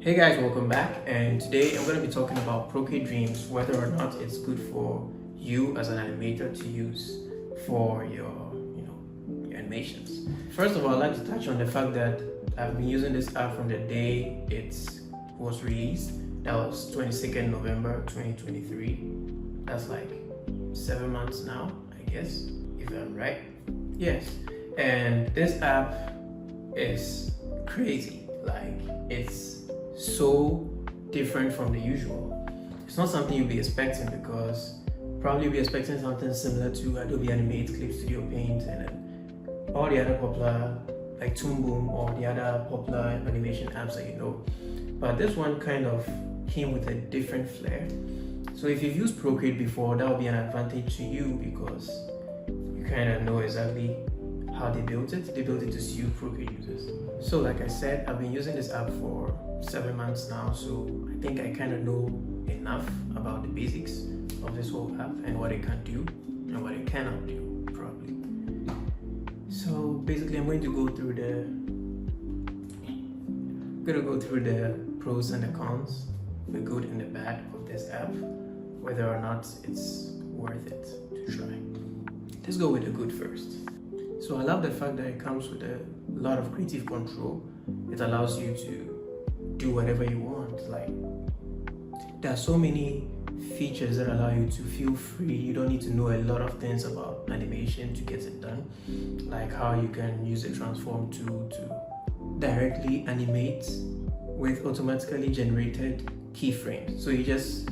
Hey guys, welcome back, and today I'm going to be talking about Procreate Dreams, whether or not it's good for you as an animator to use for your animations. First of all, I'd like to touch on the fact that I've been using this app from the day it was released. That was 22nd November 2023. That's like 7 months now, I guess, if I'm right. Yes, and this app is crazy. Like, it's so different from the usual. It's not something you'll be expecting, because probably you'll be expecting something similar to Adobe Animate, Clip Studio Paint, and then all the other popular like Toon Boom or the other popular animation apps that you know. But this one kind of came with a different flair. So if you've used Procreate before, that will be an advantage to you, because you kind of know exactly how they built it. They built it to suit Procreate users. So like I said, I've been using this app for 7 months now, so I think I kind of know enough about the basics of this whole app and what it can do and what it cannot do, probably. So basically, I'm going to go through the pros and the cons, the good and the bad of this app, whether or not it's worth it to try. Let's go with the good first. So I love the fact that it comes with a lot of creative control. It allows you to do whatever you want. Like, there are so many features that allow you to feel free. You don't need to know a lot of things about animation to get it done. Like how you can use the transform tool to directly animate with automatically generated keyframes. So you just,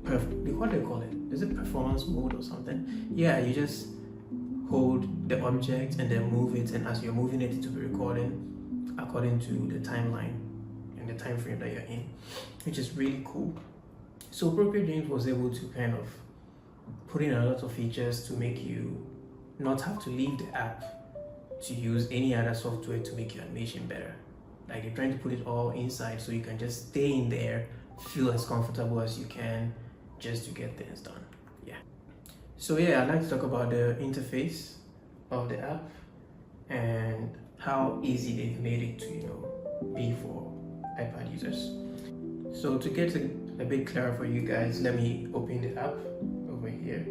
what do they call it? Is it performance mode or something? Yeah, you just hold the object and then move it, and as you're moving it to be recording according to the timeline and the time frame that you're in, which is really cool. So Procreate Dreams was able to kind of put in a lot of features to make you not have to leave the app to use any other software to make your animation better. Like, they're trying to put it all inside so you can just stay in there, feel as comfortable as you can, just to get things done. Yeah. So yeah, I'd like to talk about the interface of the app and how easy they've made it to be for iPad users. So to get a bit clearer for you guys, let me open the app over here.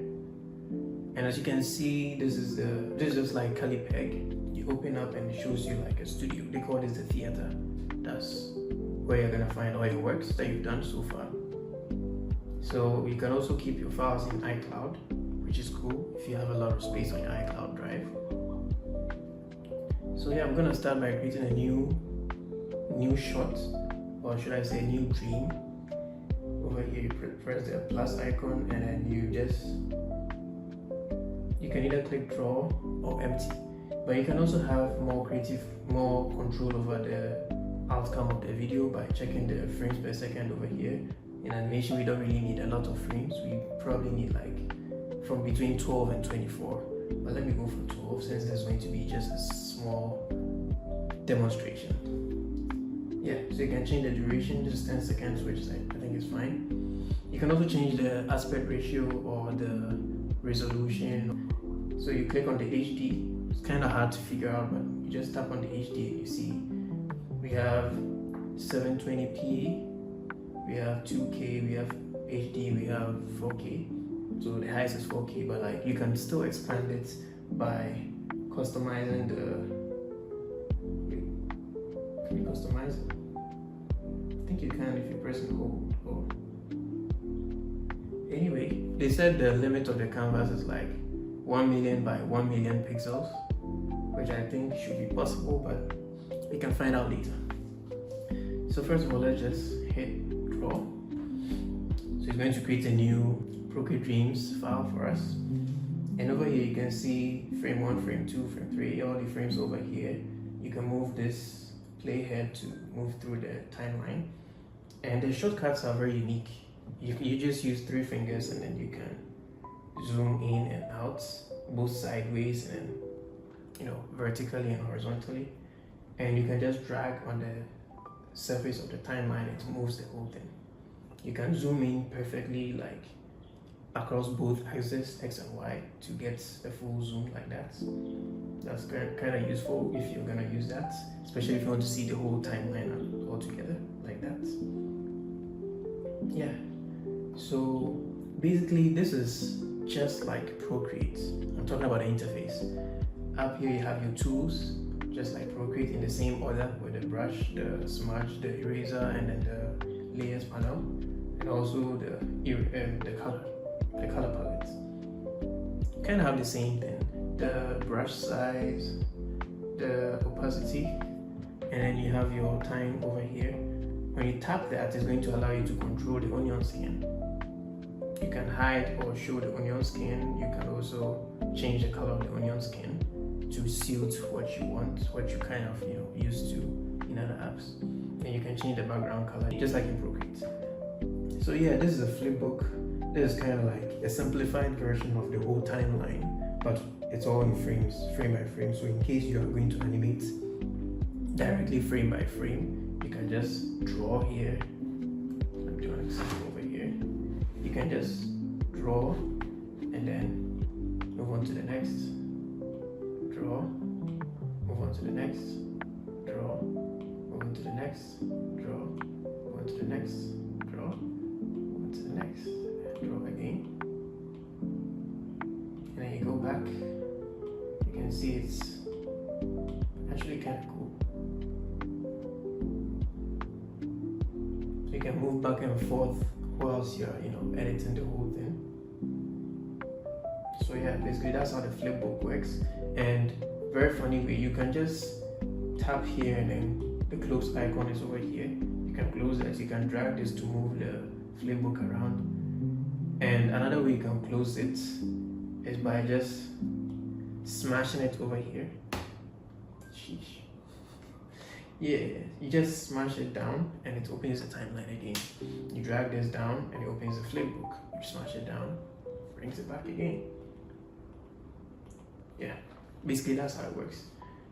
And as you can see, this is just like CaliPeg. You open up and it shows you like a studio. They call this the theater. That's where you're gonna find all your works that you've done so far. So you can also keep your files in iCloud, which is cool if you have a lot of space on your iCloud drive. So yeah, I'm gonna start by creating a new shot, or should I say new dream. Over here, you press the plus icon, and then you can either click draw or empty. But you can also have more control over the outcome of the video by checking the frames per second over here. In animation, we don't really need a lot of frames. We probably need like from between 12 and 24. But let me go for 12, since there's going to be just a small demonstration. Yeah, so you can change the duration, just 10 seconds, which I think is fine. You can also change the aspect ratio or the resolution. So you click on the HD. It's kind of hard to figure out, but you just tap on the HD and you see we have 720p, we have 2K, we have HD, we have 4K. So the highest is 4K, but like you can still expand it by customizing Can you customize it? I think you can if you press and hold. Oh. Anyway, they said the limit of the canvas is like 1 million by 1 million pixels, which I think should be possible, but we can find out later. So first of all, let's just hit draw. So it's going to create a new Procreate Dreams file for us. And over here you can see frame 1, frame 2, frame 3, all the frames over here. You can move this playhead to move through the timeline. And the shortcuts are very unique. You just use 3 fingers, and then you can zoom in and out, both sideways and vertically and horizontally. And you can just drag on the surface of the timeline, it moves the whole thing. You can zoom in perfectly, like across both axes, X and Y, to get a full zoom like that. That's kind of useful if you're gonna use that, especially if you want to see the whole timeline all together like that. basically this is just like Procreate. I'm talking about the interface. Up here you have your tools, just like Procreate, in the same order, with the brush, the smudge, the eraser, and then the layers panel, and also the color palette. Kind of have the same thing, the brush size, the opacity, and then you have your time over here. When you tap that, it's going to allow you to control the onion skin. You can hide or show the onion skin. You can also change the color of the onion skin to suit what you want, what you kind of used to in other apps. And you can change the background color just like in Procreate. So yeah, this is a flipbook. This is kind of like a simplified version of the whole timeline, but it's all in frames, frame by frame. So in case you are going to animate directly frame by frame, you can just draw here. Let me do an example over here. You can just draw and then move on to the next. Draw, move on to the next. Draw, move on to the next. Draw, move on to the next. Draw, move on to the next. Draw again. And then you go back. You can see it's actually kind of cool. So you can move back and forth whilst you're editing the whole thing. So yeah, basically that's how the flipbook works. And very funny way, you can just tap here and then the close icon is over here. You can close this. You can drag this to move the flipbook around. And another way you can close it is by just smashing it over here. Sheesh. Yeah, you just smash it down and it opens the timeline again. You drag this down and it opens the flipbook. You smash it down, brings it back again. Yeah, basically that's how it works.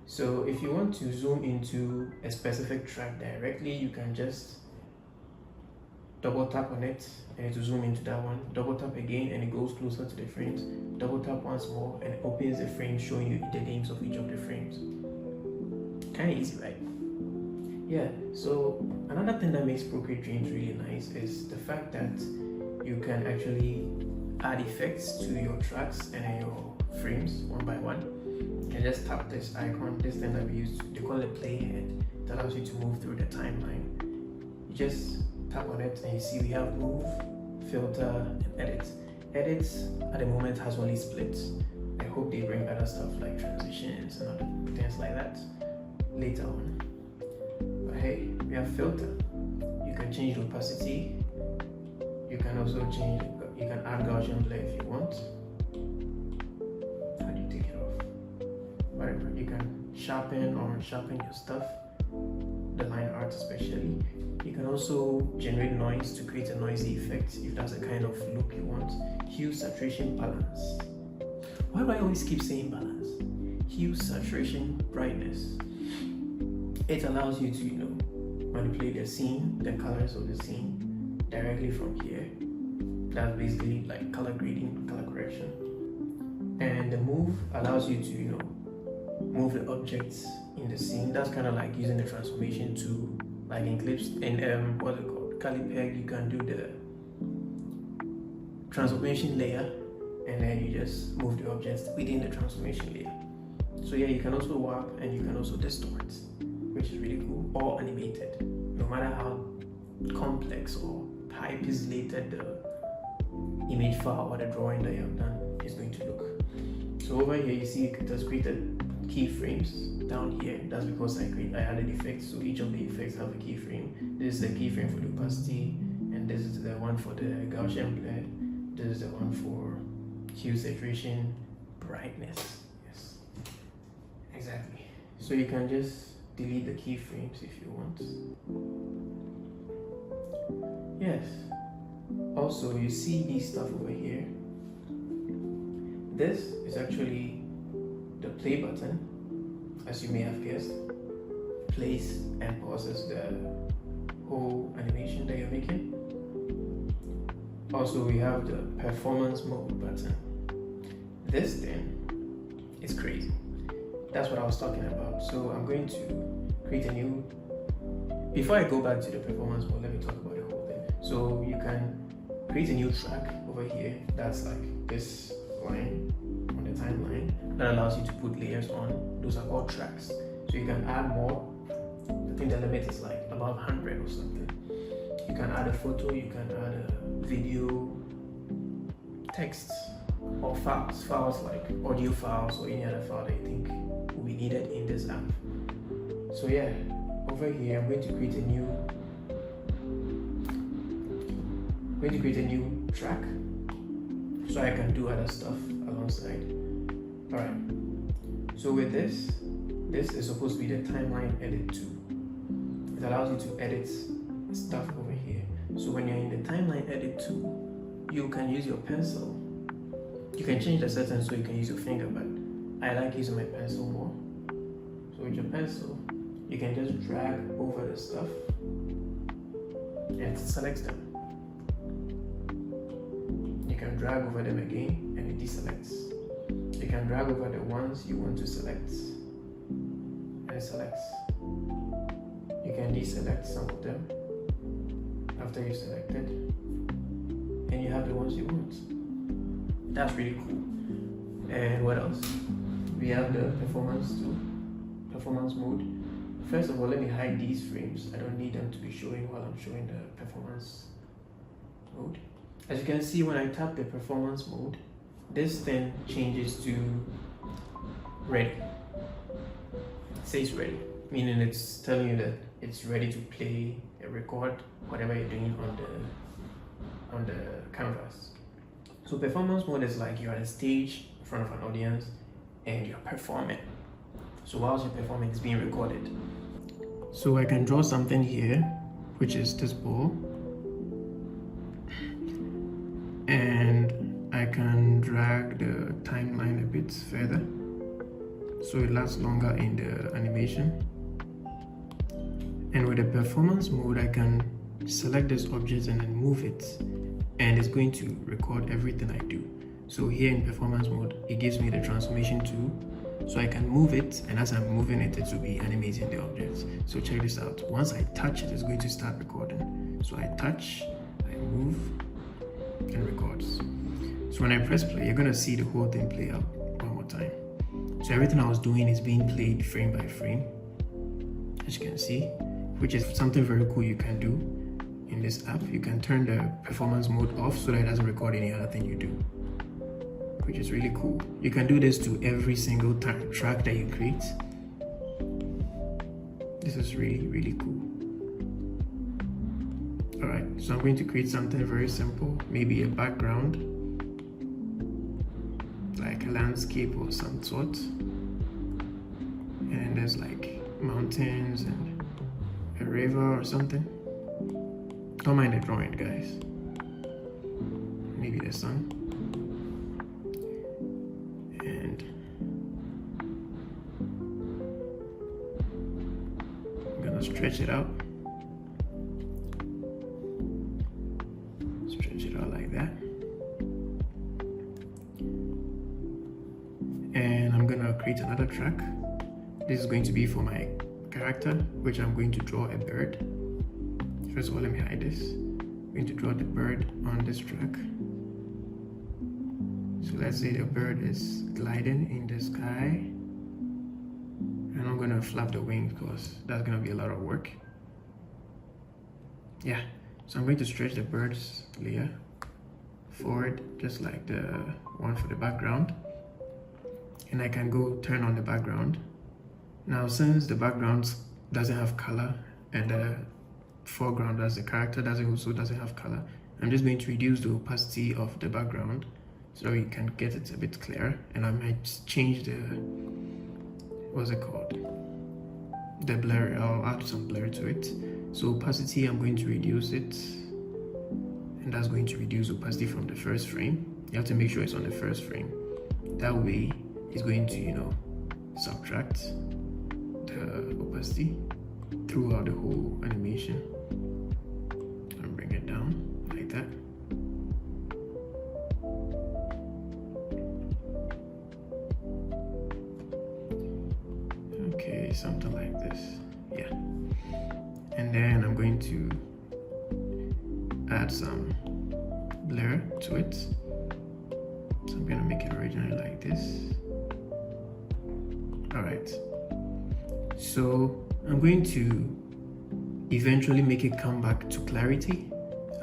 So if you want to zoom into a specific track directly, you can just double tap on it and it will zoom into that one. Double tap again and it goes closer to the frames. Double tap once more and it opens the frame, showing you the names of each of the frames. Kind of easy, right? Yeah, so another thing that makes Procreate Dreams really nice is the fact that you can actually add effects to your tracks and your frames one by one. You can just tap this icon, this thing that we use, they call it playhead. It allows you to move through the timeline. You just tap on it and you see we have move, filter, and edit. Edits at the moment has only splits. I hope they bring other stuff like transitions and other things like that later on. But hey, we have filter. You can change the opacity. You can also change, you can add Gaussian blur if you want. How do you take it off? Whatever. You can sharpen or unsharpen your stuff, the line art especially. You can also generate noise to create a noisy effect if that's the kind of look you want. Hue, saturation, balance. Why do I always keep saying balance? Hue, saturation, brightness. It allows you to, manipulate the scene, the colors of the scene directly from here. That's basically like color grading, color correction. And the move allows you to, move the objects in the scene. That's kind of like using the transformation to, like in clips, in what's it called? Calipeg, you can do the transformation layer and then you just move the objects within the transformation layer. So yeah, you can also warp and you can also distort, which is really cool, or animated. No matter how complex or high pixelated the image file or the drawing that you have done is going to look. So over here you see it has created keyframes down here. That's because I added effects, so each of the effects have a keyframe. This is the keyframe for the opacity, and this is the one for the Gaussian blur. This is the one for hue, saturation, brightness. Yes, exactly. So you can just delete the keyframes if you want. Yes. Also, you see these stuff over here. This is actually the play button, as you may have guessed. Plays and pauses the whole animation that you're making. Also, we have the performance mode button. This thing is crazy. That's what I was talking about. So I'm going to create a new. Before I go back to the performance mode, let me talk about the whole thing. So you can create a new track over here that's like this line on the timeline that allows you to put layers on. Those are called tracks. So you can add more. I think the limit is like above 100 or something. You can add a photo, you can add a video, text, or files like audio files or any other file that you think will be needed in this app. So yeah, over here I'm going to create a new track so I can do other stuff alongside. Alright, so with this is supposed to be the timeline edit tool. It allows you to edit stuff over here. So when you're in the timeline edit tool, you can use your pencil. You can change the settings so you can use your finger, but I like using my pencil more. So with your pencil, you can just drag over the stuff and it selects them. You can drag over them again and it deselects. You can drag over the ones you want to select and it selects. You can deselect some of them after you selected, and you have the ones you want. That's really cool. And what else? We have the performance mode. First of all, let me hide these frames. I don't need them to be showing while I'm showing the performance mode. As you can see, when I tap the performance mode, this thing changes to ready. It says ready, meaning it's telling you that it's ready to play and record whatever you're doing on the canvas. So performance mode is like you're on a stage in front of an audience and you're performing. So whilst you're performing, it's being recorded. So I can draw something here, which is this ball, and I can drag the timeline a bit further so it lasts longer in the animation. And with the performance mode, I can select this object and then move it, and it's going to record everything I do. So here in performance mode, it gives me the transformation tool, so I can move it, and as I'm moving it, it will be animating the objects. So check this out. Once I touch it, it's going to start recording. So I touch, I move, and records. So when I press play, you're gonna see the whole thing play out one more time. So everything I was doing is being played frame by frame, as you can see, which is something very cool you can do in this app. You can turn the performance mode off so that it doesn't record any other thing you do, which is really cool. You can do this to every single track that you create. This is really, really cool. Alright, so I'm going to create something very simple, maybe a background, like a landscape or some sort. And there's like mountains and a river or something. Don't mind the drawing, guys. Maybe the sun. And I'm gonna stretch it out. Stretch it out like that. And I'm gonna create another track. This is going to be for my character, which I'm going to draw a bird. First of all, let me hide this. I'm going to draw the bird on this track. So let's say the bird is gliding in the sky, and I'm gonna flap the wings because that's gonna be a lot of work. Yeah, so I'm going to stretch the bird's layer forward, just like the one for the background. And I can go turn on the background. Now, since the background doesn't have color and the foreground, as the character also doesn't have color, I'm just going to reduce the opacity of the background so you can get it a bit clearer. And I might change the, what's it called? The blur. I'll add some blur to it. So opacity, I'm going to reduce it, and that's going to reduce opacity from the first frame. You have to make sure it's on the first frame. That way, it's going to, subtract the opacity throughout the whole animation. And bring it down like that. Okay, something like this. Yeah. And then I'm going to add some blur to it. So I'm gonna make it originally like this. All right. So I'm going to eventually make it come back to clarity.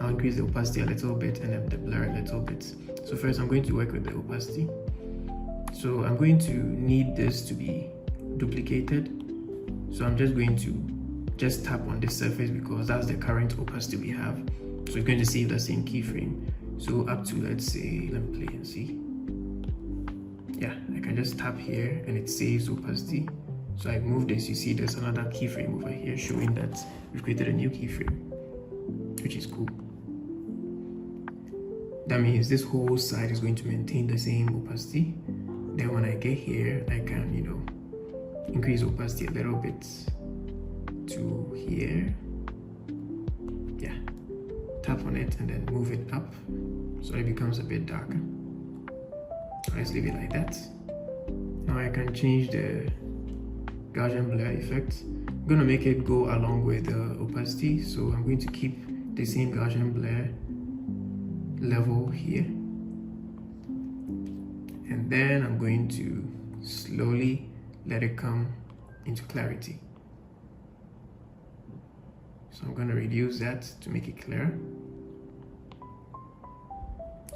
I'll increase the opacity a little bit and then the blur a little bit. So first I'm going to work with the opacity. So I'm going to need this to be duplicated. So I'm just going to tap on this surface because that's the current opacity we have. So it's going to save the same keyframe. So up to, let's say, let me play and see. Yeah, I can just tap here and it saves opacity. So I move this, you see there's another keyframe over here showing that we've created a new keyframe, which is cool. That means this whole side is going to maintain the same opacity. Then when I get here, I can, increase opacity a little bit to here. Yeah, tap on it and then move it up so it becomes a bit darker. Let's leave it like that. Now I can change the Gaussian blur effect. I'm going to make it go along with the opacity, so I'm going to keep the same Gaussian blur level here, and then I'm going to slowly let it come into clarity. So I'm going to reduce that to make it clear.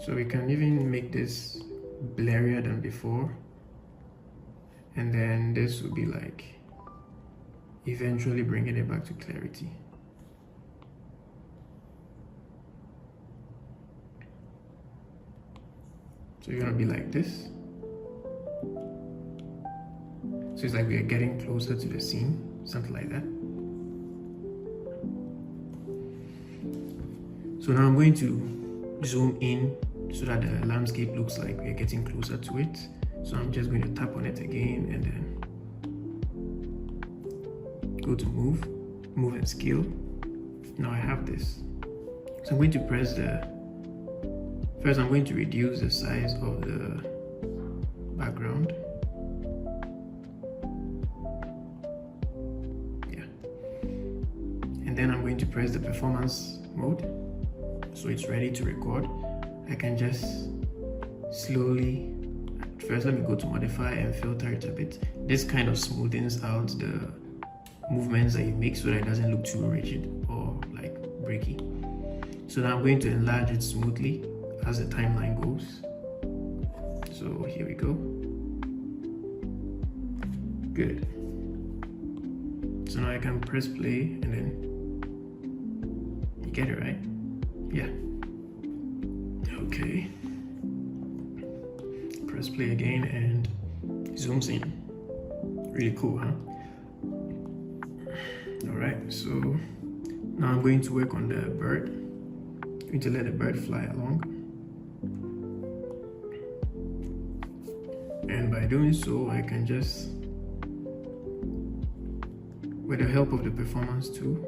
So we can even make this blurrier than before, and then this will be like eventually bringing it back to clarity. So you're gonna be like this. So it's like we are getting closer to the scene, something like that. So now I'm going to zoom in so that the landscape looks like we're getting closer to it. So I'm just going to tap on it again and then go to move and scale. Now I have this. So I'm going to press first I'm going to reduce the size of the background. Yeah. And then I'm going to press the performance mode. So it's ready to record. I can just slowly, first let me go to modify and filter it a bit. This kind of smoothens out the movements that you make so that it doesn't look too rigid or like breaky. So now I'm going to enlarge it smoothly as the timeline goes. So here we go. Good. So now I can press play and then you get it, right? Yeah. Okay. Press play again and zooms in. Really cool, huh? All right, so now I'm going to work on the bird. I'm going to let the bird fly along. And by doing so, I can just, with the help of the performance tool,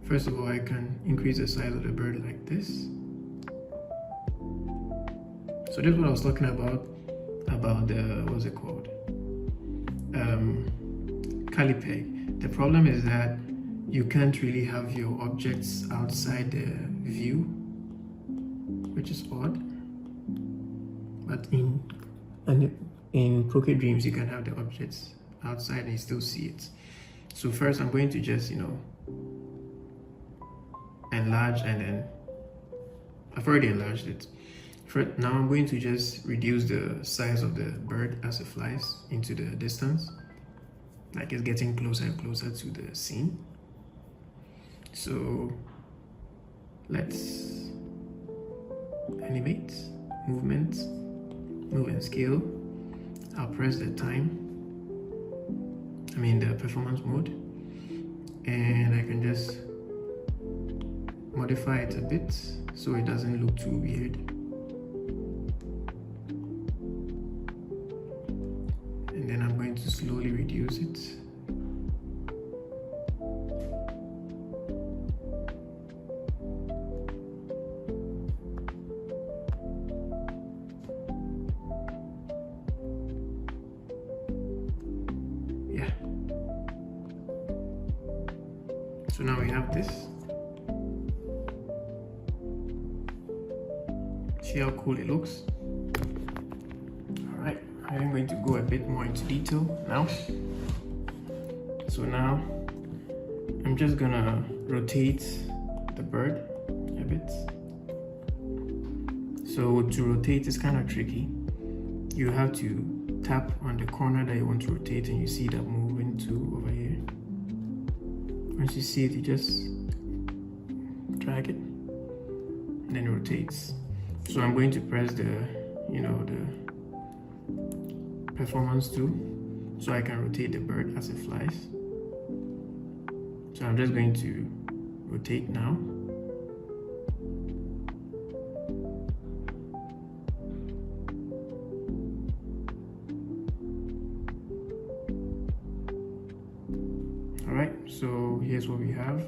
first of all, I can increase the size of the bird like this. So this is what I was talking about the, what's it called? Calipeg. The problem is that you can't really have your objects outside the view, which is odd. But in Procreate Dreams, you can have the objects outside and you still see it. So first I'm going to just, enlarge, and then I've already enlarged it. Now I'm going to just reduce the size of the bird as it flies into the distance. Like it's getting closer and closer to the scene. So let's animate, movement, move and scale. I'll press the the performance mode, and I can just modify it a bit so it doesn't look too weird. And then I'm going to slowly reduce it. Yeah. So now we have this. See how cool it looks? Alright, I'm going to go a bit more into detail now. So now I'm just gonna rotate the bird a bit. So to rotate is kind of tricky. You have to tap on the corner that you want to rotate, and you see that moving to over here. Once you see it, you just drag it and then it rotates. So I'm going to press the performance tool so I can rotate the bird as it flies. So I'm just going to rotate now. Alright, so here's what we have.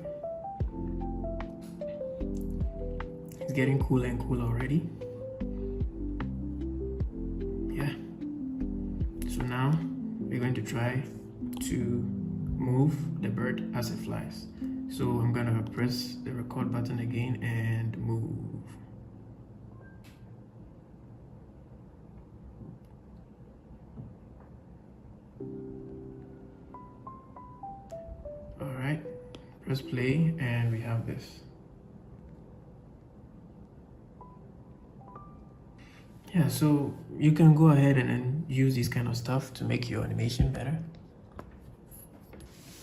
It's getting cooler and cooler already. Yeah. So now we're going to try to move the bird as it flies. So I'm gonna press the record button again and move. Alright, press play and we have this. Yeah, so you can go ahead and then use this kind of stuff to make your animation better.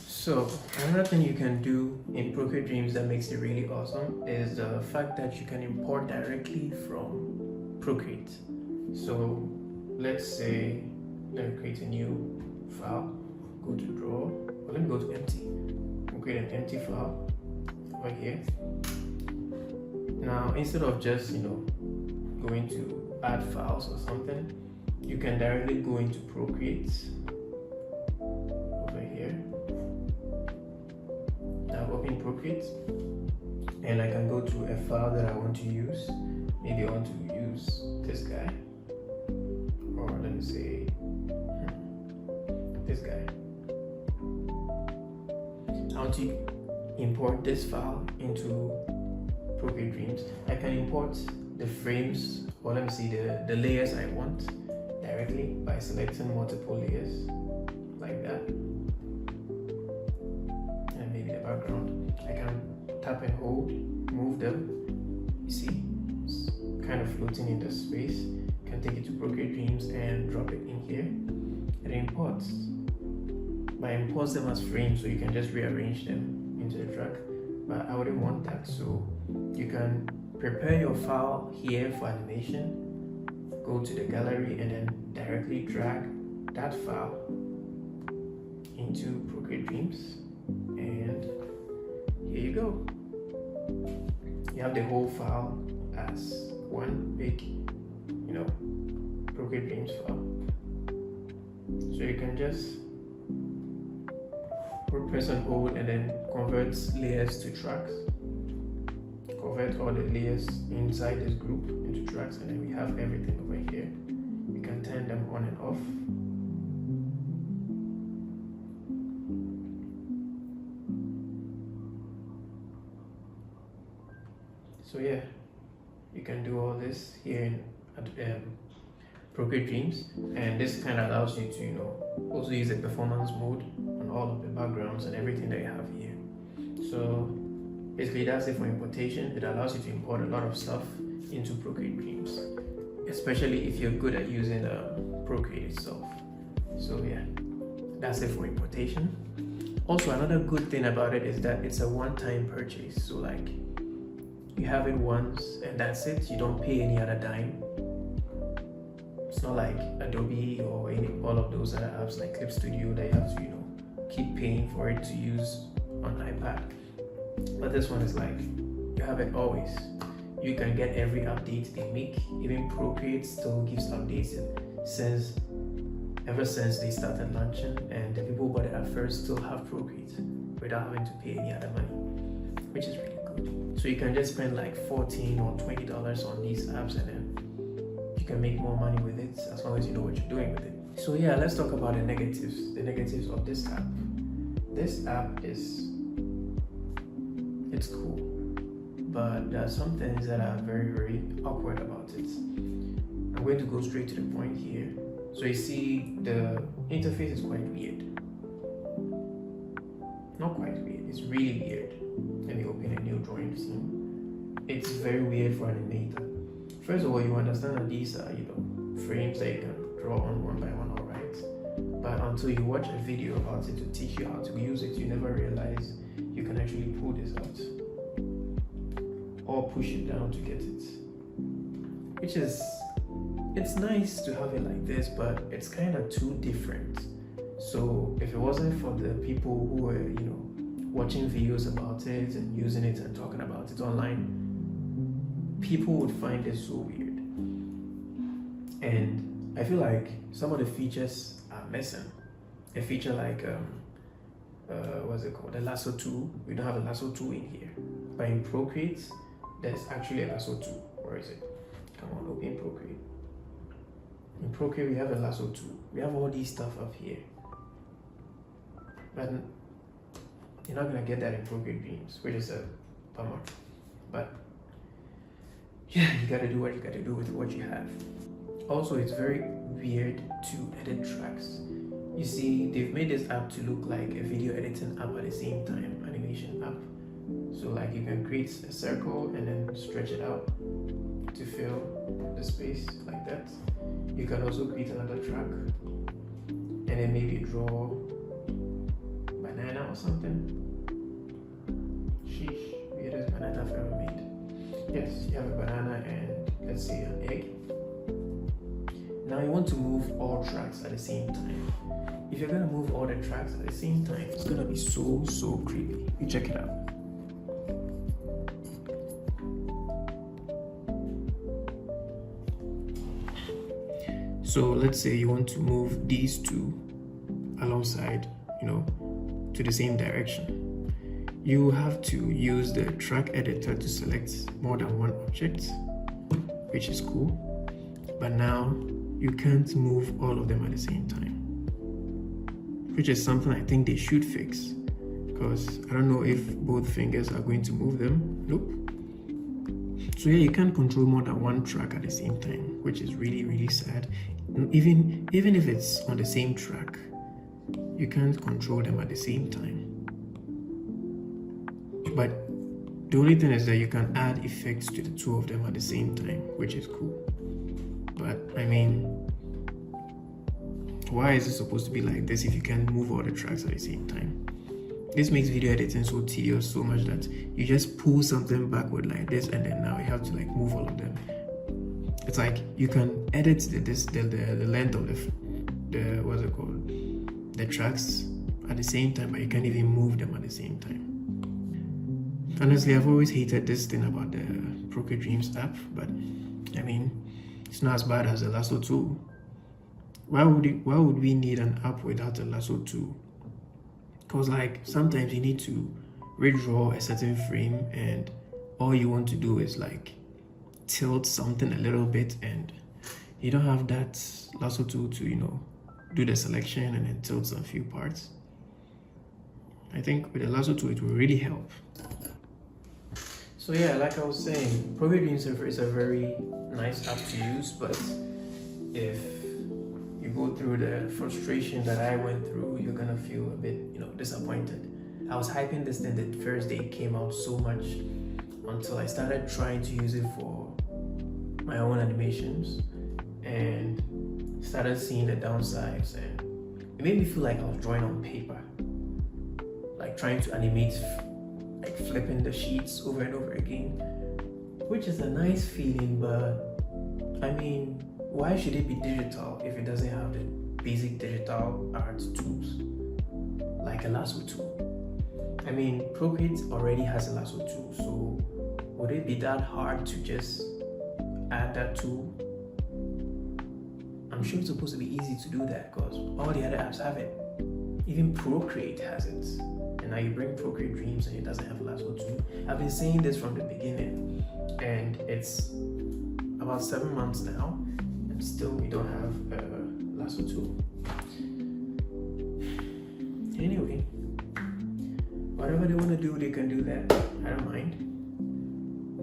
So another thing you can do in Procreate Dreams that makes it really awesome is the fact that you can import directly from Procreate. So let's say, let me create a new file, go to draw, or let me go to empty, and create an empty file over here. Now instead of just going to add files or something, you can directly go into Procreate over here. Now open Procreate and I can go to a file that I want to use. Maybe I want to use this guy, or let me say this guy. I want to import this file into Procreate Dreams. I can import the frames, or let me see the layers I want directly by selecting multiple layers like that, and maybe the background. I can tap and hold, move them. You see, it's kind of floating in the space. You can take it to Procreate Dreams and drop it in here. It imports. But it imports them as frames, so you can just rearrange them into the track. But I wouldn't want that, so you can prepare your file here for animation, go to the gallery and then directly drag that file into Procreate Dreams, and here you go. You have the whole file as one big, Procreate Dreams file. So you can just press and hold and then convert layers to tracks. Convert all the layers inside this group into tracks, and then we have everything over here. You can turn them on and off. So yeah, you can do all this here in Procreate Dreams, and this kind of allows you to also use the performance mode on all of the backgrounds and everything that you have here. So basically that's it for importation. It allows you to import a lot of stuff into Procreate Dreams, especially if you're good at using Procreate itself. So yeah, that's it for importation. Also, another good thing about it is that it's a one-time purchase. So like, you have it once and that's it. You don't pay any other dime. It's not like Adobe or all of those other apps like Clip Studio that you have to keep paying for it to use on iPad. But this one is like, you have it always. You can get every update they make. Even Procreate still gives updates ever since they started launching, and the people who bought it at first still have Procreate without having to pay any other money, which is really good. So you can just spend like $14 or $20 on these apps, and then you can make more money with it as long as you know what you're doing with it. So yeah, let's talk about the negatives. The negatives of this app. This app it's cool, but there are some things that are very, very awkward about it. I'm going to go straight to the point here. So you see the interface is quite weird. Not quite weird, it's really weird. Let me open a new drawing scene. It's very weird for an animator. First of all, you understand that these are, frames that you can draw on one by one, alright? But until you watch a video about it to teach you how to use it, you never realize you can actually pull this out or push it down to get it. Which is, it's nice to have it like this, but it's kind of too different. So if it wasn't for the people who were, watching videos about it and using it and talking about it online, people would find it so weird. And I feel like some of the features are missing. A feature like what's it called? The lasso tool. We don't have a lasso tool in here. But in Procreate, there's actually a lasso tool. Where is it? Come on, open Procreate. In Procreate, we have a lasso tool. We have all these stuff up here. But you're not gonna get that in Procreate Dreams, which is a bummer. But yeah, you gotta do what you gotta do with what you have. Also, it's very weird to edit tracks. You see, they've made this app to look like a video editing app at the same time, animation app. So like you can create a circle and then stretch it out to fill the space like that. You can also create another track and then maybe draw banana or something. Sheesh, weirdest banana I've ever made. Yes, you have a banana and let's say an egg. Now you want to move all tracks at the same time. If you're gonna move all the tracks at the same time, it's gonna be so creepy. You check it out. So let's say you want to move these two alongside, to the same direction. You have to use the track editor to select more than one object, which is cool. But now you can't move all of them at the same time, which is something I think they should fix, because I don't know if both fingers are going to move them. Nope. So yeah, you can't control more than one track at the same time, which is really sad. Even if it's on the same track, you can't control them at the same time. But the only thing is that you can add effects to the two of them at the same time, which is cool. But I mean, why is it supposed to be like this if you can move all the tracks at the same time? This makes video editing so tedious, so much that you just pull something backward like this and then now you have to like move all of them. It's like you can edit the length of the what's it called, the tracks at the same time, but you can't even move them at the same time. Honestly, I've always hated this thing about the Procreate Dreams app, but I mean, it's not as bad as the lasso tool. Why would we need an app without a lasso tool? Because like sometimes you need to redraw a certain frame and all you want to do is like tilt something a little bit and you don't have that lasso tool to do the selection and then tilt some few parts. I think with the lasso tool it will really help. So yeah, like I was saying, Procreate Dreams is a very nice app to use, but if you go through the frustration that I went through, you're gonna feel a bit, disappointed. I was hyping this thing the first day it came out so much until I started trying to use it for my own animations and started seeing the downsides, and it made me feel like I was drawing on paper, like trying to animate, like flipping the sheets over and over again, which is a nice feeling, but I mean, why should it be digital if it doesn't have the basic digital art tools like a lasso tool? I mean, Procreate already has a lasso tool, so would it be that hard to just add that tool? I'm sure it's supposed to be easy to do that because all the other apps have it. Even Procreate has it. And now you bring Procreate Dreams and it doesn't have a lasso tool. I've been saying this from the beginning and it's about 7 months now and still we don't have a lasso tool. Anyway, whatever they want to do, they can do that. I don't mind.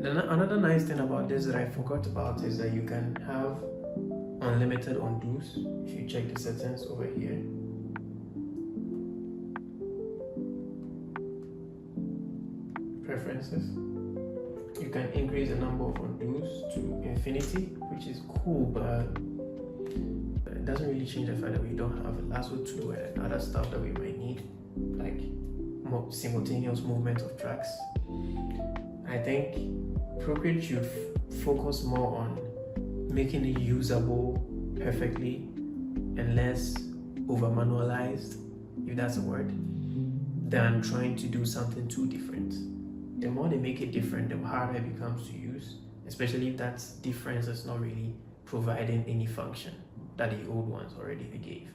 Then another nice thing about this that I forgot about is that you can have unlimited undos. If you check the settings over here, preferences, you can increase the number of undos to infinity, which is cool, but it doesn't really change the fact that we don't have a lasso tool and other stuff that we might need, like simultaneous movement of tracks. I think Procreate should focus more on making it usable perfectly and less over manualized, if that's a word, than trying to do something too different. The more they make it different, the harder it becomes to use, especially if that difference is not really providing any function that the old ones already gave.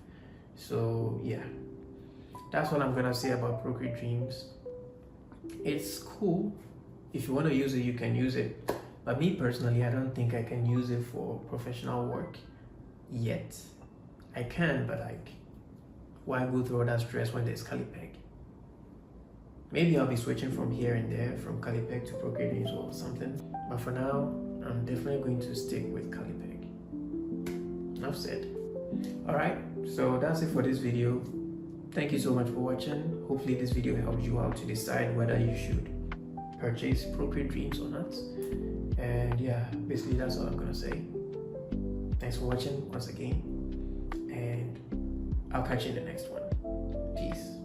So yeah, that's what I'm gonna say about Procreate Dreams. It's cool. If you want to use it, you can use it. But me personally, I don't think I can use it for professional work yet. I can, but like, why go through all that stress when there's Calipeg? Maybe I'll be switching from here and there, from Calipeg to Procreate Dreams or something. But for now, I'm definitely going to stick with Calipeg. Enough said. Alright, so that's it for this video. Thank you so much for watching. Hopefully this video helps you out to decide whether you should purchase Procreate Dreams or not. And yeah, basically that's all I'm gonna say. Thanks for watching once again, and I'll catch you in the next one. Peace.